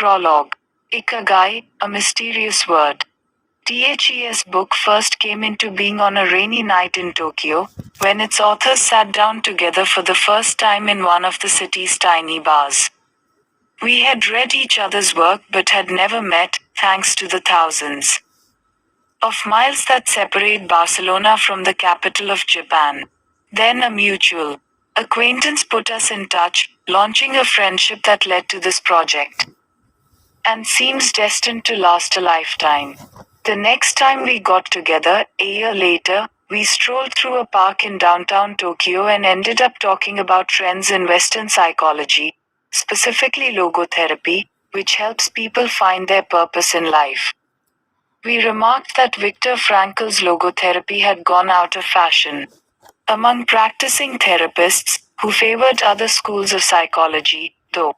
Prologue. Ikigai, a mysterious word. THE's book first came into being on a rainy night in Tokyo, when its authors sat down together for the first time in one of the city's tiny bars. We had read each other's work but had never met, thanks to the thousands of miles that separate Barcelona from the capital of Japan. Then a mutual acquaintance put us in touch, launching a friendship that led to this project, and seems destined to last a lifetime. The next time we got together, a year later, we strolled through a park in downtown Tokyo and ended up talking about trends in Western psychology, specifically logotherapy, which helps people find their purpose in life. We remarked that Viktor Frankl's logotherapy had gone out of fashion among practicing therapists, who favored other schools of psychology, though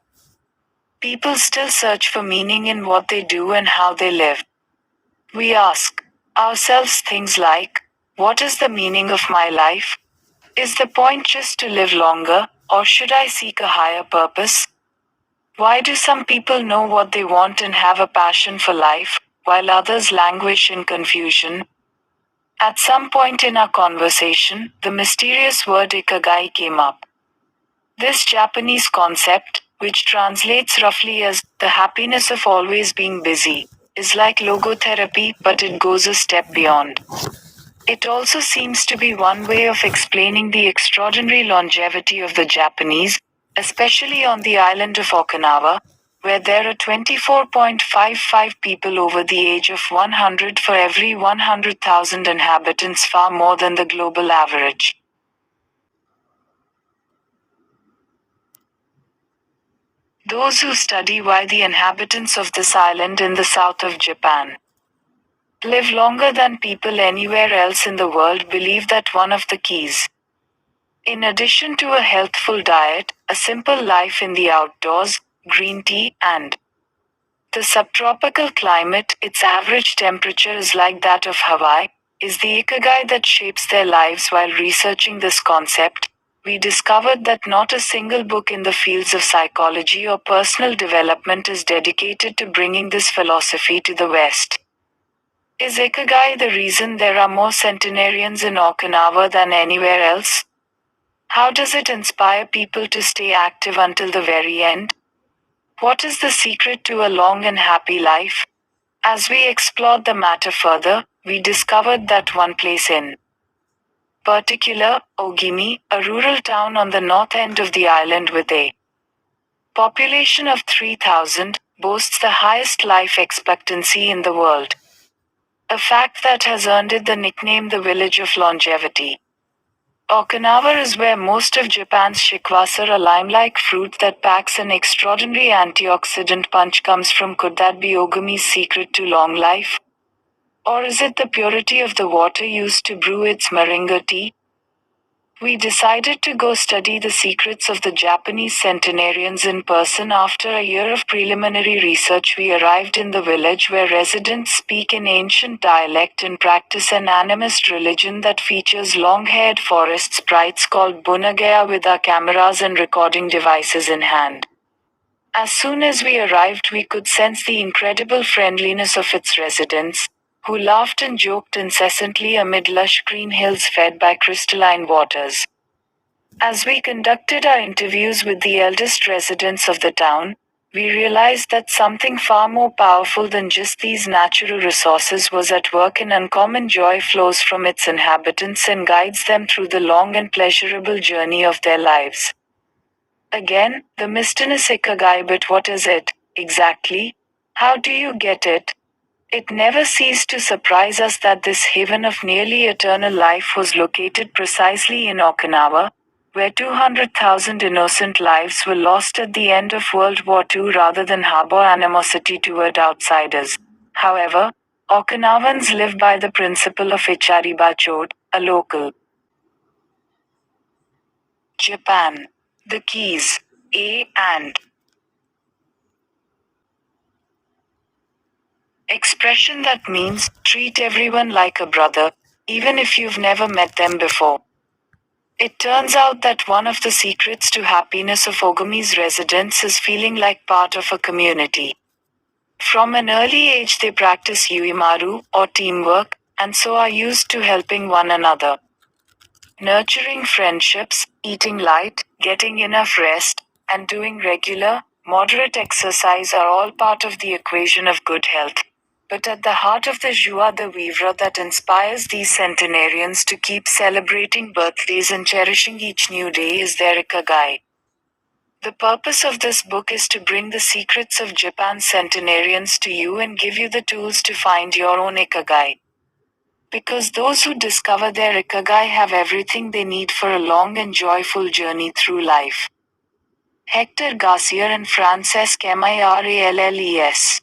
people still search for meaning in what they do and how they live. We ask ourselves things like, what is the meaning of my life? Is the point just to live longer, or should I seek a higher purpose? Why do some people know what they want and have a passion for life, while others languish in confusion? At some point in our conversation, the mysterious word Ikigai came up. This Japanese concept, which translates roughly as the happiness of always being busy, is like logotherapy, but it goes a step beyond. It also seems to be one way of explaining the extraordinary longevity of the Japanese, especially on the island of Okinawa, where there are 24.55 people over the age of 100 for every 100,000 inhabitants, far more than the global average. Those who study why the inhabitants of this island in the south of Japan live longer than people anywhere else in the world believe that one of the keys, in addition to a healthful diet, a simple life in the outdoors, green tea, and the subtropical climate, its average temperature is like that of Hawaii, is the ikigai that shapes their lives. While researching this concept, we discovered that not a single book in the fields of psychology or personal development is dedicated to bringing this philosophy to the West. Is Ikigai the reason there are more centenarians in Okinawa than anywhere else? How does it inspire people to stay active until the very end? What is the secret to a long and happy life? As we explored the matter further, we discovered that one place in particular, Ogimi, a rural town on the north end of the island with a population of 3,000, boasts the highest life expectancy in the world. A fact that has earned it the nickname the Village of Longevity. Okinawa is where most of Japan's shikwasar, a lime-like fruit that packs an extraordinary antioxidant punch, comes from. Could that be Ogami's secret to long life? Or is it the purity of the water used to brew its moringa tea? We decided to go study the secrets of the Japanese centenarians in person. After a year of preliminary research, we arrived in the village, where residents speak in ancient dialect and practice an animist religion that features long-haired forest sprites called bunagaya with our cameras and recording devices in hand. As soon as we arrived, we could sense the incredible friendliness of its residents, who laughed and joked incessantly amid lush green hills fed by crystalline waters. As we conducted our interviews with the eldest residents of the town, we realized that something far more powerful than just these natural resources was at work. An uncommon joy flows from its inhabitants and guides them through the long and pleasurable journey of their lives. Again, the mysterious Ikigai, but what is it, exactly? How do you get it? It never ceased to surprise us that this haven of nearly eternal life was located precisely in Okinawa, where 200,000 innocent lives were lost at the end of World War II. Rather than harbor animosity toward outsiders, however, Okinawans live by the principle of Ichari-Bachot, a local Japan. The keys, A and expression that means, treat everyone like a brother, even if you've never met them before. It turns out that one of the secrets to happiness of Ogami's residents is feeling like part of a community. From an early age they practice uimaru, or teamwork, and so are used to helping one another. Nurturing friendships, eating light, getting enough rest, and doing regular, moderate exercise are all part of the equation of good health. But at the heart of the joie de vivre that inspires these centenarians to keep celebrating birthdays and cherishing each new day is their Ikigai. The purpose of this book is to bring the secrets of Japan's centenarians to you and give you the tools to find your own Ikigai. Because those who discover their Ikigai have everything they need for a long and joyful journey through life. Hector Garcia and Francesc Miralles